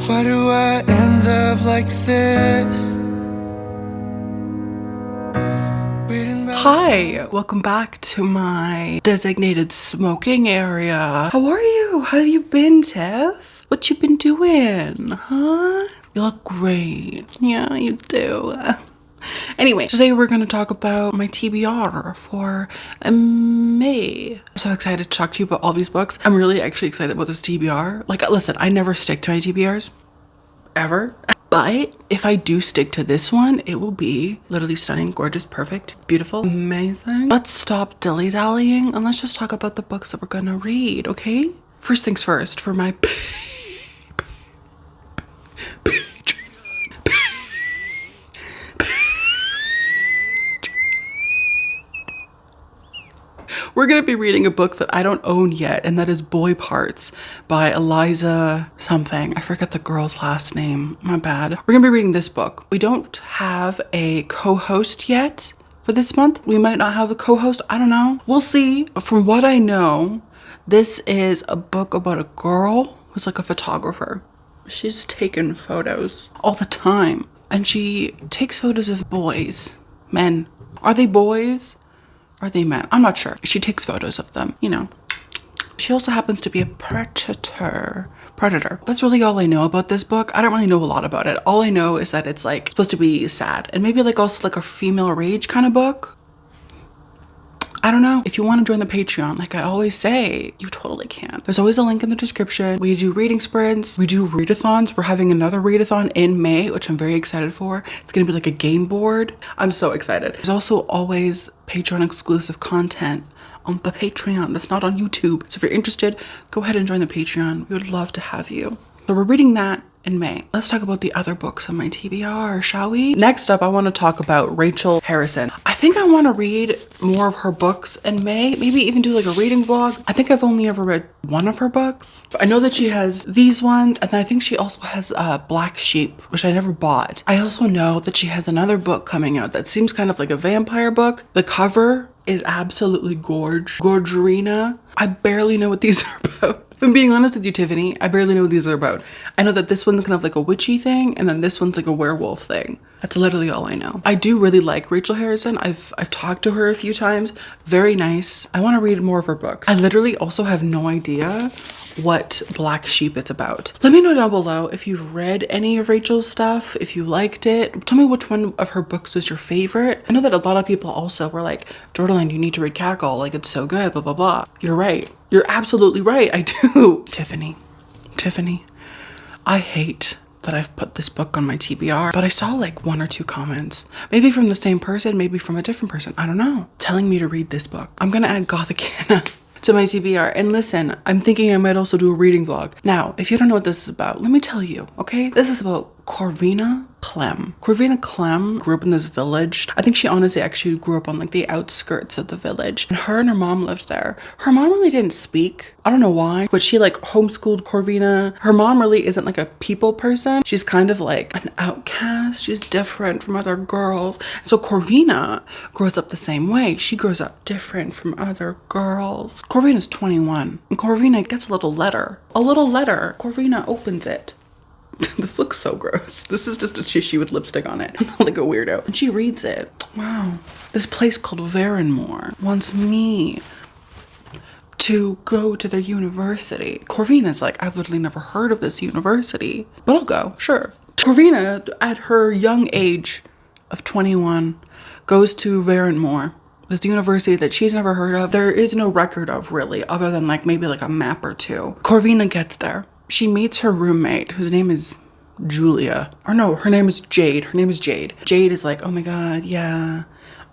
Why do I end up like this? Hi, welcome back to my designated smoking area. How are you? How have you been, Tiff? What you been doing, huh? You look great. Yeah, you do. Anyway, today we're going to talk about my TBR for May. I'm so excited to talk to you about all these books. I'm really actually excited about this TBR. Like, listen, I never stick to my TBRs. Ever. But if I do stick to this one, it will be literally stunning, gorgeous, perfect, beautiful, amazing. Let's stop dilly-dallying and let's just talk about the books that we're gonna read, okay? First things first, for my we're going to be reading a book that I don't own yet, and that is Boy Parts by Eliza something. I forget the girl's last name. My bad. We're going to be reading this book. We don't have a co-host yet for this month. We might not have a co-host. I don't know. We'll see. From what I know, this is a book about a girl who's like a photographer. She's taken photos all the time, and she takes photos of boys, men. Are they boys? Are they men? I'm not sure. She takes photos of them, you know. She also happens to be a predator. That's really all I know about this book. I don't really know a lot about it. All I know is that it's like supposed to be sad and maybe like also like a female rage kind of book. I don't know. If you want to join the Patreon, like I always say, you totally can. There's always a link in the description. We do reading sprints. We do readathons. We're having another readathon in May, which I'm very excited for. It's going to be like a game board. I'm so excited. There's also always Patreon exclusive content on the Patreon that's not on YouTube. So if you're interested, go ahead and join the Patreon. We would love to have you. So we're reading that in May. Let's talk about the other books on my TBR, shall we? Next up, I want to talk about Rachel Harrison. I think I want to read more of her books in May, maybe even do like a reading vlog. I think I've only ever read one of her books. But I know that she has these ones, and I think she also has Black Sheep, which I never bought. I also know that she has another book coming out that seems kind of like a vampire book. The cover is absolutely gorgerina. I barely know what these are about. If I'm being honest with you, Tiffany, I barely know what these are about. I know that this one's kind of like a witchy thing, and then this one's like a werewolf thing. That's literally all I know. I do really like Rachel Harrison. I've talked to her a few times. Very nice. I want to read more of her books. I literally also have no idea what Black Sheep is about. Let me know down below if you've read any of Rachel's stuff, if you liked it. Tell me which one of her books was your favorite. I know that a lot of people also were like, Jordan, you need to read Cackle. Like, it's so good, blah, blah, blah. You're right. You're absolutely right. I do. Tiffany, I hate that I've put this book on my TBR, but I saw like 1 or 2 comments, maybe from the same person, maybe from a different person, I don't know, telling me to read this book. I'm gonna add Gothic Hannah to my TBR. And listen, I'm thinking I might also do a reading vlog. Now, if you don't know what this is about, let me tell you, okay? This is about Corvina Clem. Corvina Clem grew up in this village. I think she honestly actually grew up on like the outskirts of the village. And her mom lived there. Her mom really didn't speak. I don't know why, but she like homeschooled Corvina. Her mom really isn't like a people person. She's kind of like an outcast. She's different from other girls. So Corvina grows up the same way. She grows up different from other girls. Corvina's 21 and Corvina gets a little letter. Corvina opens it. This looks so gross. This is just a tissue with lipstick on it. I'm not like a weirdo. And she reads it. Wow. This place called Varenmore wants me to go to their university. Corvina's like, I've literally never heard of this university, but I'll go, sure. Corvina, at her young age of 21, goes to Varenmore, this university that she's never heard of. There is no record of really, other than like maybe like a map or two. Corvina gets there. She meets her roommate, whose name is Julia. Or no, her name is Jade. Jade is like, oh my God, yeah.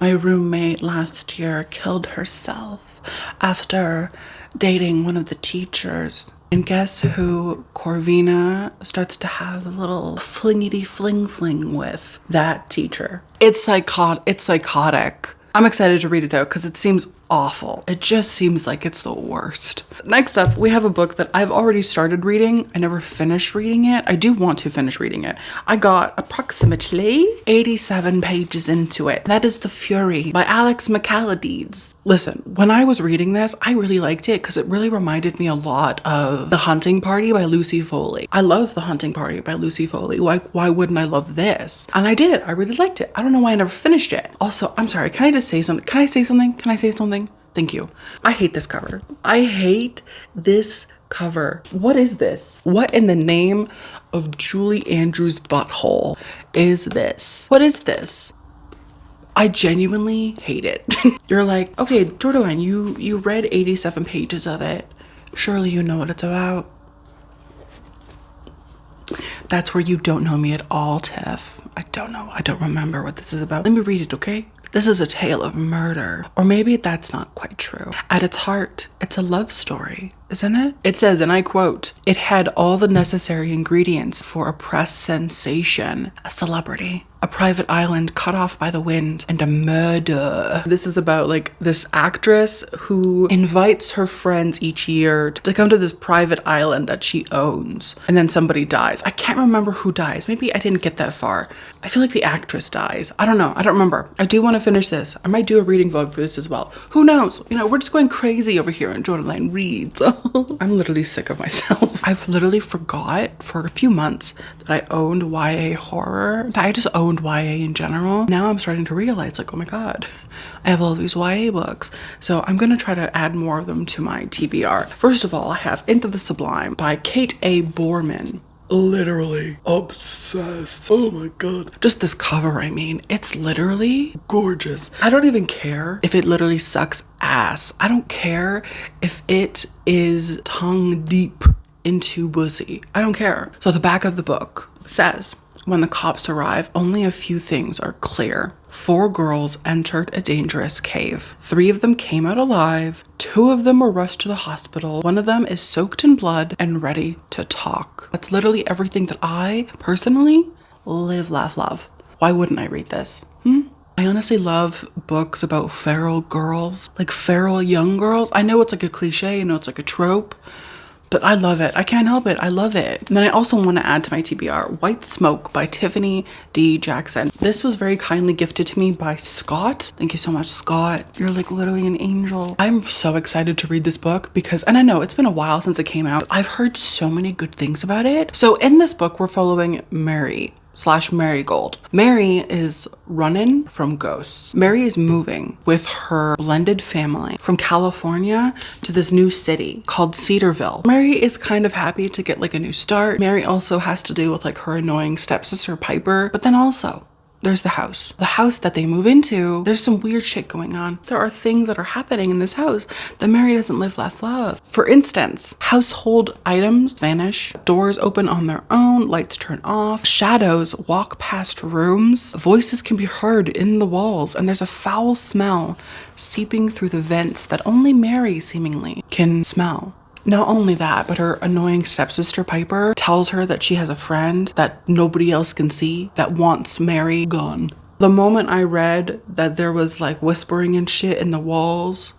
My roommate last year killed herself after dating one of the teachers. And guess who Corvina starts to have a little flingity fling with? That teacher. It's psychotic. I'm excited to read it though, because it seems awful. It just seems like it's the worst. Next up, we have a book that I've already started reading. I never finished reading it. I do want to finish reading it. I got approximately 87 pages into it. That is The Fury by Alex McAladides. Listen, when I was reading this, I really liked it because it really reminded me a lot of The Hunting Party by Lucy Foley. I love The Hunting Party by Lucy Foley. Like, why wouldn't I love this? And I did. I really liked it. I don't know why I never finished it. Also, I'm sorry. Can I just say something? Can I say something? Can I say something? Thank you. I hate this cover. I hate this cover. What is this? What in the name of Julie Andrews' butthole is this? What is this? I genuinely hate it. You're like, okay, Jordaline, you read 87 pages of it. Surely you know what it's about. That's where you don't know me at all, Tiff. I don't know. I don't remember what this is about. Let me read it, okay? This is a tale of murder. Or maybe that's not quite true. At its heart, it's a love story, isn't it? It says, and I quote, "It had all the necessary ingredients for a press sensation, a celebrity, a private island cut off by the wind, and a murder." This is about like this actress who invites her friends each year to come to this private island that she owns. And then somebody dies. I can't remember who dies. Maybe I didn't get that far. I feel like the actress dies. I don't know. I don't remember. I do want to finish this. I might do a reading vlog for this as well. Who knows? You know, we're just going crazy over here in Jordaline Reads. I'm literally sick of myself. I've literally forgot for a few months that I owned YA horror. That I just owned YA in general. Now I'm starting to realize, like, oh my God, I have all these YA books. So I'm going to try to add more of them to my TBR. First of all, I have Into the Sublime by Kate A. Borman. Literally obsessed. Oh my God. Just this cover, I mean, it's literally gorgeous. I don't even care if it literally sucks ass. I don't care if it is tongue deep into pussy. I don't care. So the back of the book says, when the cops arrive, only a few things are clear. 4 girls entered a dangerous cave. 3 of them came out alive. 2 of them were rushed to the hospital. 1 of them is soaked in blood and ready to talk. That's literally everything that I, personally, live, laugh, love. Why wouldn't I read this? I honestly love books about feral girls, like feral young girls. I know it's like a cliche, I know it's like a trope, but I love it. I can't help it. I love it. And then I also want to add to my TBR, White Smoke by Tiffany D. Jackson. This was very kindly gifted to me by Scott. Thank you so much, Scott. You're like literally an angel. I'm so excited to read this book because, and I know it's been a while since it came out. I've heard so many good things about it. So in this book, we're following Marigold. Mary is running from ghosts. Mary is moving with her blended family from California to this new city called Cedarville. Mary is kind of happy to get like a new start. Mary also has to deal with like her annoying stepsister Piper, but then also there's the house. The house that they move into, there's some weird shit going on. There are things that are happening in this house that Mary doesn't live, laugh, love. For instance, household items vanish, doors open on their own, lights turn off, shadows walk past rooms, voices can be heard in the walls, and there's a foul smell seeping through the vents that only Mary seemingly can smell. Not only that, but her annoying stepsister Piper tells her that she has a friend that nobody else can see that wants Mary gone. The moment I read that there was like whispering and shit in the walls,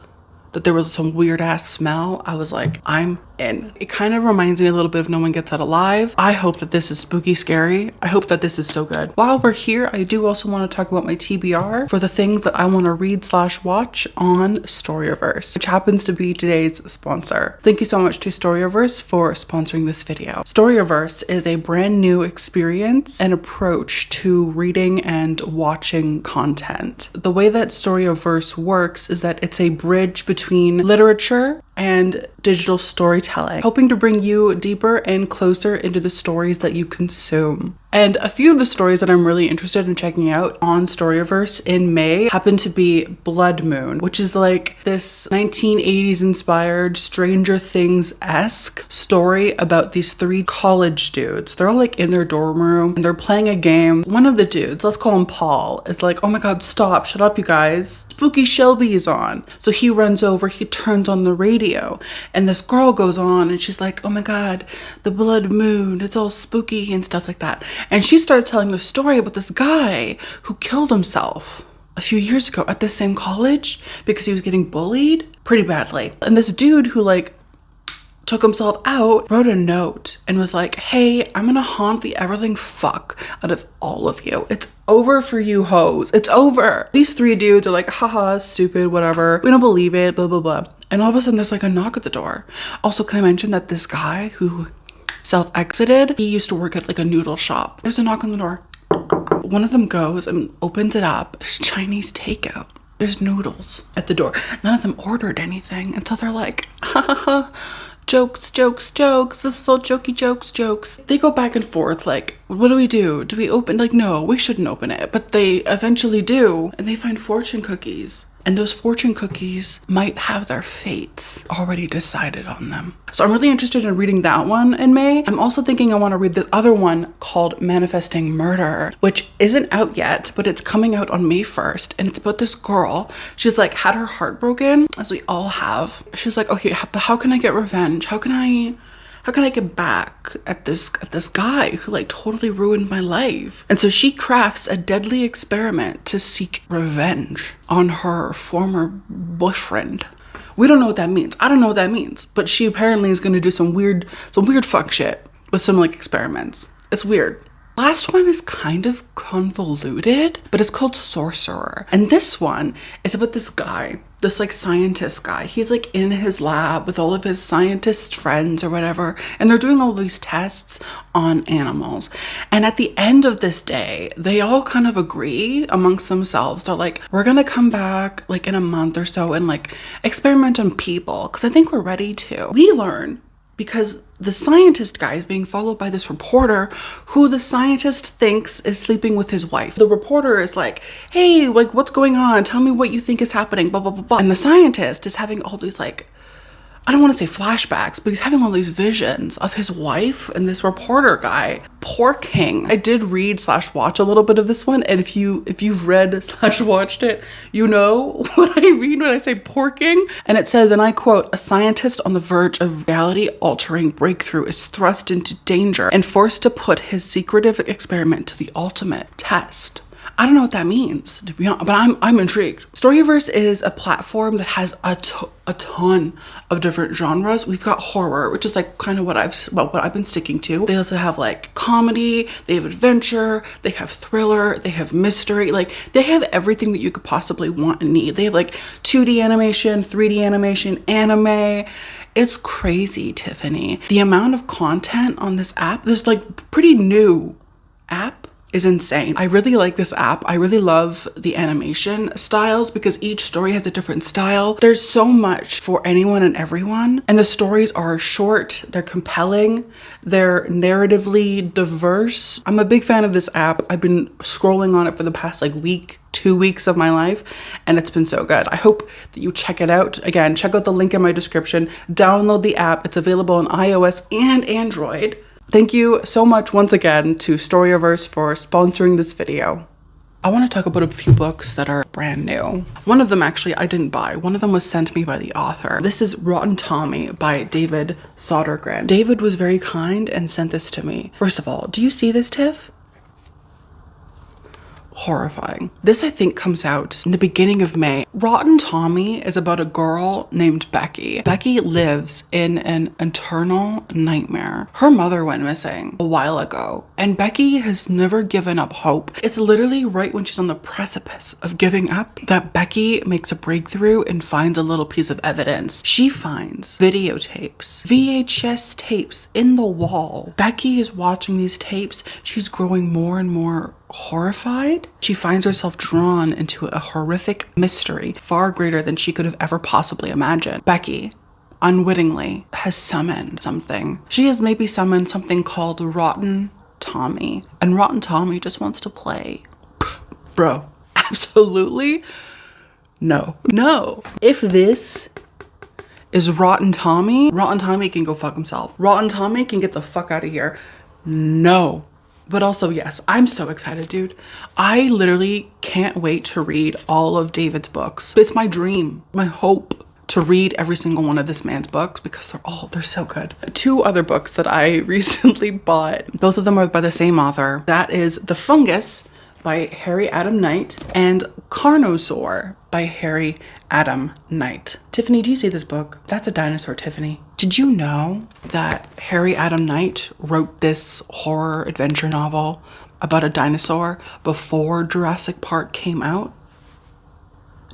that there was some weird ass smell, I was like, I'm in. It kind of reminds me a little bit of No One Gets Out Alive. I hope that this is spooky scary. I hope that this is so good. While we're here, I do also want to talk about my TBR for the things that I want to read / watch on Storyverse, which happens to be today's sponsor. Thank you so much to Storyverse for sponsoring this video. Storyverse is a brand new experience and approach to reading and watching content. The way that Storyverse works is that it's a bridge between literature and digital storytelling, hoping to bring you deeper and closer into the stories that you consume. And a few of the stories that I'm really interested in checking out on Storyverse in May happen to be Blood Moon, which is like this 1980s inspired Stranger Things-esque story about these 3 college dudes. They're all like in their dorm room and they're playing a game. One of the dudes, let's call him Paul, is like, oh my God, stop, shut up you guys. Spooky Shelby is on. So he runs over, he turns on the radio, and this girl goes on and she's like, oh my God, the blood moon, it's all spooky and stuff like that. And she starts telling the story about this guy who killed himself a few years ago at the same college because he was getting bullied pretty badly. And this dude who like took himself out, wrote a note, and was like, hey, I'm gonna haunt the everything fuck out of all of you. It's over for you hoes. It's over. These 3 dudes are like, haha, stupid, whatever. We don't believe it, blah, blah, blah. And all of a sudden there's like a knock at the door. Also, can I mention that this guy who self-exited, he used to work at like a noodle shop. There's a knock on the door. One of them goes and opens it up. There's Chinese takeout. There's noodles at the door. None of them ordered anything. And so they're like, ha ha ha. Jokes, jokes, jokes. This is all jokey jokes, jokes. They go back and forth like, what do we do? Do we open? Like, no, we shouldn't open it. But they eventually do. And they find fortune cookies. And those fortune cookies might have their fates already decided on them. So I'm really interested in reading that one in May. I'm also thinking I want to read the other one called Manifesting Murder, which isn't out yet, but it's coming out on May 1st. And it's about this girl. She's like had her heart broken, as we all have. She's like, okay, but how can I get revenge? How can I get back at this guy who like totally ruined my life? And so she crafts a deadly experiment to seek revenge on her former boyfriend. We don't know what that means. I don't know what that means. But she apparently is gonna do some weird fuck shit with some like experiments. It's weird. Last one is kind of convoluted, but it's called Sorcerer. And this one is about this guy, this like scientist guy. He's like in his lab with all of his scientist friends or whatever, and they're doing all these tests on animals. And at the end of this day, they all kind of agree amongst themselves. They're like, we're gonna come back like in a month or so and like experiment on people, because I think we're ready to. We learn because the scientist guy is being followed by this reporter who the scientist thinks is sleeping with his wife. The reporter is like, hey, like, what's going on? Tell me what you think is happening, blah, blah, blah, blah. And the scientist is having all these like, I don't want to say flashbacks, but he's having all these visions of his wife and this reporter guy. Poor King. I did read / watch a little bit of this one, and if you've read / watched it, you know what I mean when I say poor King. And it says, and I quote, a scientist on the verge of reality-altering breakthrough is thrust into danger and forced to put his secretive experiment to the ultimate test. I don't know what that means, to be honest, but I'm intrigued. Storyverse is a platform that has a ton of different genres. We've got horror, which is like kind of what I've been sticking to. They also have like comedy, they have adventure, they have thriller, they have mystery. Like they have everything that you could possibly want and need. They have like 2D animation, 3D animation, anime. It's crazy, Tiffany. The amount of content on this app, this like pretty new app, is insane. I really like this app. I really love the animation styles because each story has a different style. There's so much for anyone and everyone. And the stories are short, they're compelling, they're narratively diverse. I'm a big fan of this app. I've been scrolling on it for the past like week, 2 weeks of my life, and it's been so good. I hope that you check it out. Again, check out the link in my description. Download the app. It's available on iOS and Android. Thank you so much once again to Storyverse for sponsoring this video. I want to talk about a few books that are brand new. One of them actually I didn't buy. One of them was sent me by the author. This is Rotten Tommy by David Sodergren. David was very kind and sent this to me. First of all, do you see this, Tiff? Horrifying. This I think comes out in the beginning of May. Rotten Tommy is about a girl named Becky. Becky lives in an eternal nightmare. Her mother went missing a while ago, and Becky has never given up hope. It's literally right when she's on the precipice of giving up that Becky makes a breakthrough and finds a little piece of evidence. She finds videotapes, VHS tapes in the wall. Becky is watching these tapes. She's growing more and more horrified. She finds herself drawn into a horrific mystery far greater than she could have ever possibly imagined. Becky unwittingly has summoned something. She has maybe summoned something called Rotten Tommy, and Rotten Tommy just wants to play. Bro, absolutely no. If this is Rotten Tommy can go fuck himself. Rotten Tommy can get the fuck out of here. No. But also, yes, I'm so excited, dude. I literally can't wait to read all of David's books. It's my dream, my hope to read every single one of this man's books because they're so good. 2 other books that I recently bought, both of them are by the same author. That is The Fungus by Harry Adam Knight and Carnosaur by Harry Adam Knight. Tiffany, do you see this book? That's a dinosaur, Tiffany. Did you know that Harry Adam Knight wrote this horror adventure novel about a dinosaur before Jurassic Park came out?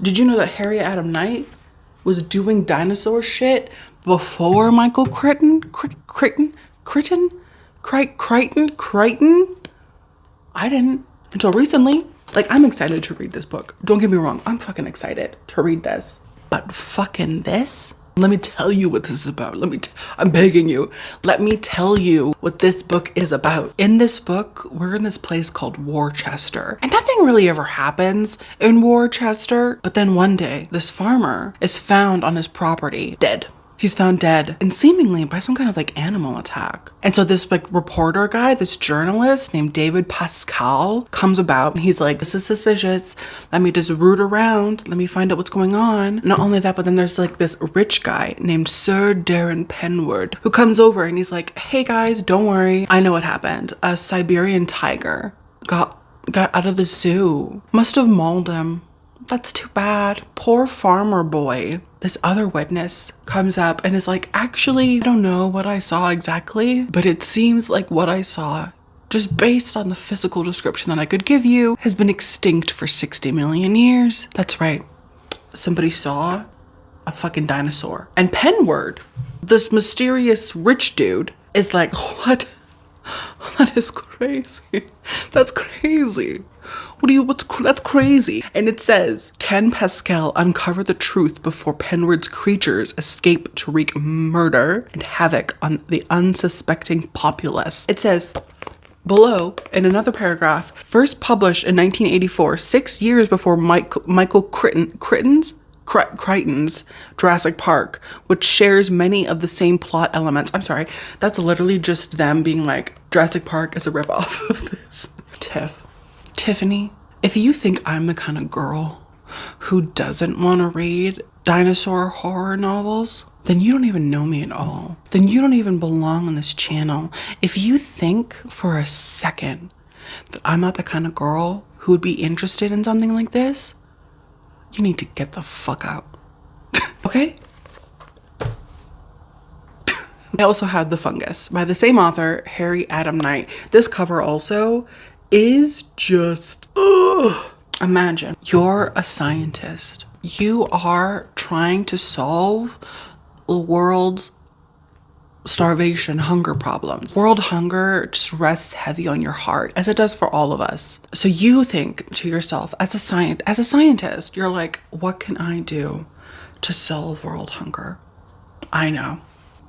Did you know that Harry Adam Knight was doing dinosaur shit before Michael Crichton? I didn't until recently. Like, I'm excited to read this book. Don't get me wrong. I'm fucking excited to read this. But fucking this? Let me tell you what this is about. I'm begging you. Let me tell you what this book is about. In this book, we're in this place called Worcester. And nothing really ever happens in Worcester. But then one day, this farmer is found on his property, dead. He's found dead, and seemingly by some kind of like animal attack. And so this like reporter guy, this journalist named David Pascal comes about, and he's like, this is suspicious. Let me just root around. Let me find out what's going on. Not only that, but then there's like this rich guy named Sir Darren Penward who comes over and he's like, hey guys, don't worry. I know what happened. A Siberian tiger got out of the zoo. Must have mauled him. That's too bad. Poor farmer boy. This other witness comes up and is like, actually, I don't know what I saw exactly, but it seems like what I saw, just based on the physical description that I could give you, has been extinct for 60 million years. That's right. Somebody saw a fucking dinosaur. And Penward, this mysterious rich dude, is like, what? That is crazy. That's crazy. That's crazy. And it says, can Pascal uncover the truth before Penward's creatures escape to wreak murder and havoc on the unsuspecting populace? It says below in another paragraph, first published in 1984, 6 years before Michael Crichton's Jurassic Park, which shares many of the same plot elements. I'm sorry, that's literally just them being like, Jurassic Park is a ripoff of this. Tiffany, if you think I'm the kind of girl who doesn't want to read dinosaur horror novels, then you don't even know me at all. Then you don't even belong on this channel. If you think for a second that I'm not the kind of girl who would be interested in something like this, you need to get the fuck out. Okay? I also have The Fungus by the same author, Harry Adam Knight. This cover also is just, ugh. Imagine you're a scientist. You are trying to solve the world's starvation, hunger problems. World hunger just rests heavy on your heart, as it does for all of us. So you think to yourself, as a scientist, you're like, what can I do to solve world hunger? I know.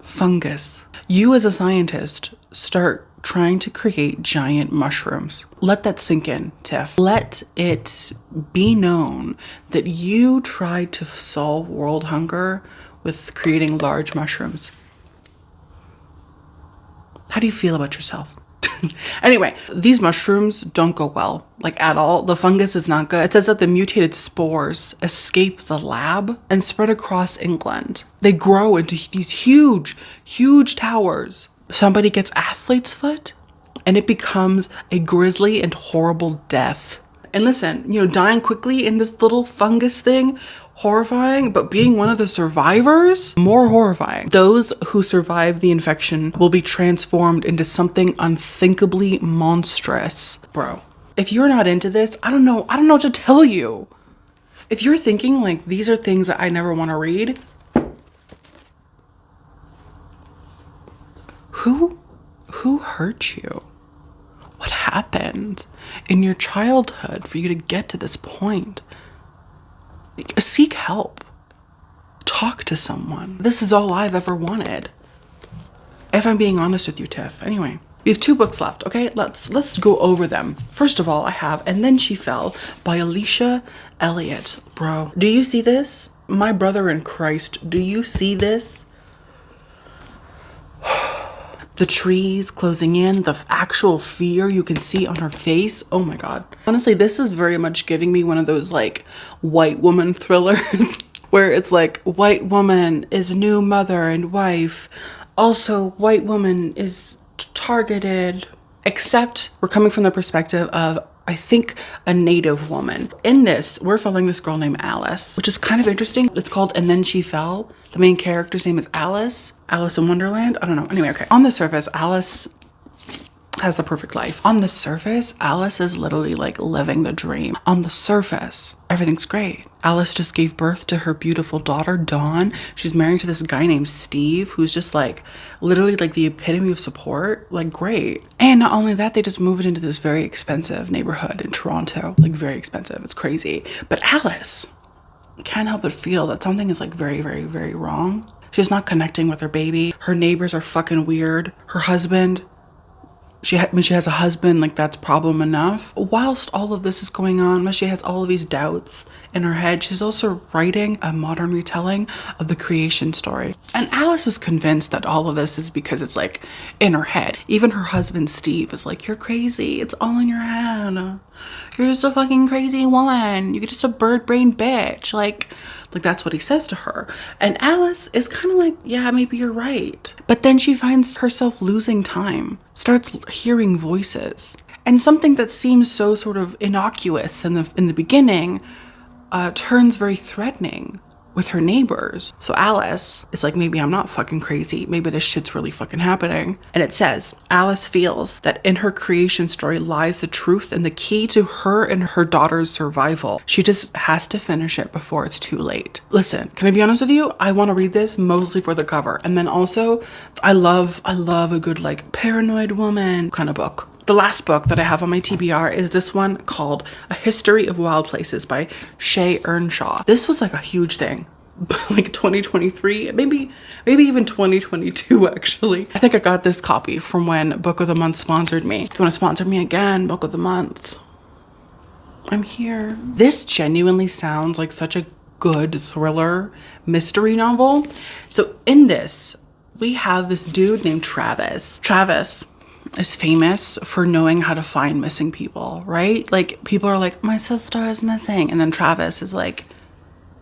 Fungus. You as a scientist start trying to create giant mushrooms. Let that sink in, Tiff. Let it be known that you tried to solve world hunger with creating large mushrooms. How do you feel about yourself? Anyway, these mushrooms don't go well, like at all. The fungus is not good. It says that the mutated spores escape the lab and spread across England. They grow into these huge, huge towers. Somebody gets athlete's foot and it becomes a grisly and horrible death. And listen, dying quickly in this little fungus thing, horrifying, but being one of the survivors, more horrifying. Those who survive the infection will be transformed into something unthinkably monstrous. Bro, if you're not into this, I don't know what to tell you. If you're thinking like these are things that I never want to read, who hurt you? What happened in your childhood for you to get to this point? Seek help. Talk to someone. This is all I've ever wanted. If I'm being honest with you, Tiff. Anyway, we have 2 books left, okay? Let's go over them. First of all, I have And Then She Fell by Alicia Elliott. Bro, do you see this? My brother in Christ, do you see this? The trees closing in, the actual fear you can see on her face. Oh my God. Honestly, this is very much giving me one of those like white woman thrillers where it's like white woman is new mother and wife. Also, white woman is targeted. Except we're coming from the perspective of I think a native woman. In this, we're following this girl named Alice, which is kind of interesting. It's called And Then She Fell. The main character's name is Alice. Alice in Wonderland. I don't know. Anyway, okay. On the surface, Alice has the perfect life. On the surface, Alice is literally like living the dream. On the surface, everything's great. Alice just gave birth to her beautiful daughter, Dawn. She's married to this guy named Steve, who's just like literally like the epitome of support. Like, great. And not only that, they just moved into this very expensive neighborhood in Toronto. Like, very expensive. It's crazy. But Alice can't help but feel that something is like very, very, very wrong. She's not connecting with her baby. Her neighbors are fucking weird. Her husband, when she has a husband, like, that's problem enough. Whilst all of this is going on, when she has all of these doubts in her head, she's also writing a modern retelling of the creation story. And Alice is convinced that all of this is because it's like in her head. Even her husband, Steve, is like, you're crazy. It's all in your head. You're just a fucking crazy woman. You're just a bird-brained bitch. Like that's what he says to her. And Alice is kind of like, yeah, maybe you're right. But then she finds herself losing time, starts hearing voices. And something that seems so sort of innocuous in the beginning turns very threatening with her neighbors. So Alice is like, maybe I'm not fucking crazy. Maybe this shit's really fucking happening. And it says, Alice feels that in her creation story lies the truth and the key to her and her daughter's survival. She just has to finish it before it's too late. Listen, can I be honest with you? I want to read this mostly for the cover. And then also, I love a good like paranoid woman kind of book. The last book that I have on my TBR is this one called A History of Wild Places by Shay Earnshaw. This was like a huge thing, like 2023, maybe even 2022 actually. I think I got this copy from when Book of the Month sponsored me. If you want to sponsor me again, Book of the Month, I'm here. This genuinely sounds like such a good thriller mystery novel. So in this, we have this dude named Travis. Travis is famous for knowing how to find missing people, right? Like, people are like, my sister is missing. And then Travis is like,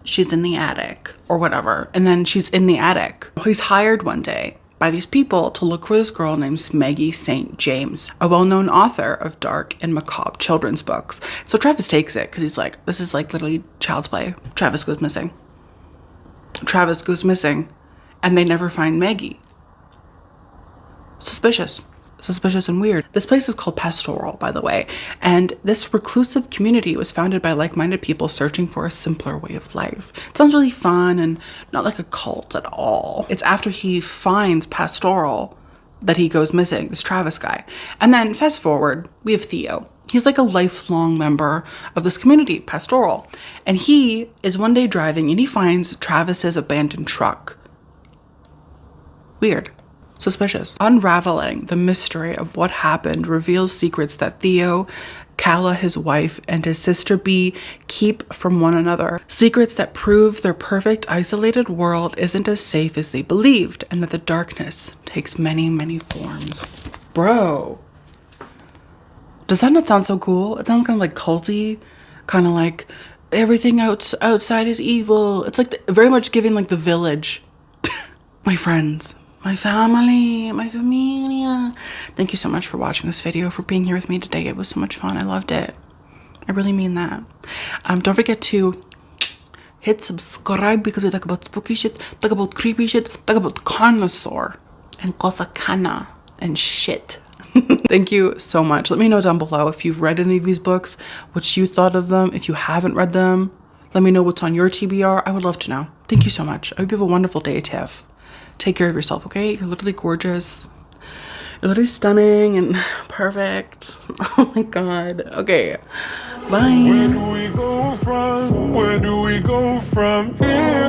she's in the attic or whatever. And then she's in the attic. He's hired one day by these people to look for this girl named Maggie St. James, a well-known author of dark and macabre children's books. So Travis takes it because he's like, this is like literally child's play. Travis goes missing. Travis goes missing. And they never find Maggie. Suspicious and weird. This place is called Pastoral, by the way, and this reclusive community was founded by like-minded people searching for a simpler way of life. It sounds really fun and not like a cult at all. It's after he finds Pastoral that he goes missing, this Travis guy. And then fast forward, we have Theo. He's like a lifelong member of this community, Pastoral, and he is one day driving and he finds Travis's abandoned truck. Weird. Suspicious. Unraveling the mystery of what happened reveals secrets that Theo, Calla, his wife, and his sister B keep from one another. Secrets that prove their perfect isolated world isn't as safe as they believed, and that the darkness takes many, many forms. Bro. Does that not sound so cool? It sounds kind of like culty, kind of like everything outside is evil. It's like very much giving like The Village. My friends. My family, my familia. Thank you so much for watching this video, for being here with me today. It was so much fun. I loved it. I really mean that. Don't forget to hit subscribe because we talk about spooky shit, talk about creepy shit, talk about carnosaur and gothakana and shit. Thank you so much. Let me know down below if you've read any of these books, what you thought of them. If you haven't read them, let me know what's on your TBR. I would love to know. Thank you so much. I hope you have a wonderful day, Tiff. Take care of yourself, okay? You're literally gorgeous. You're literally stunning and perfect. Oh my God. Okay. Bye. Where do we go from? Where do we go from here?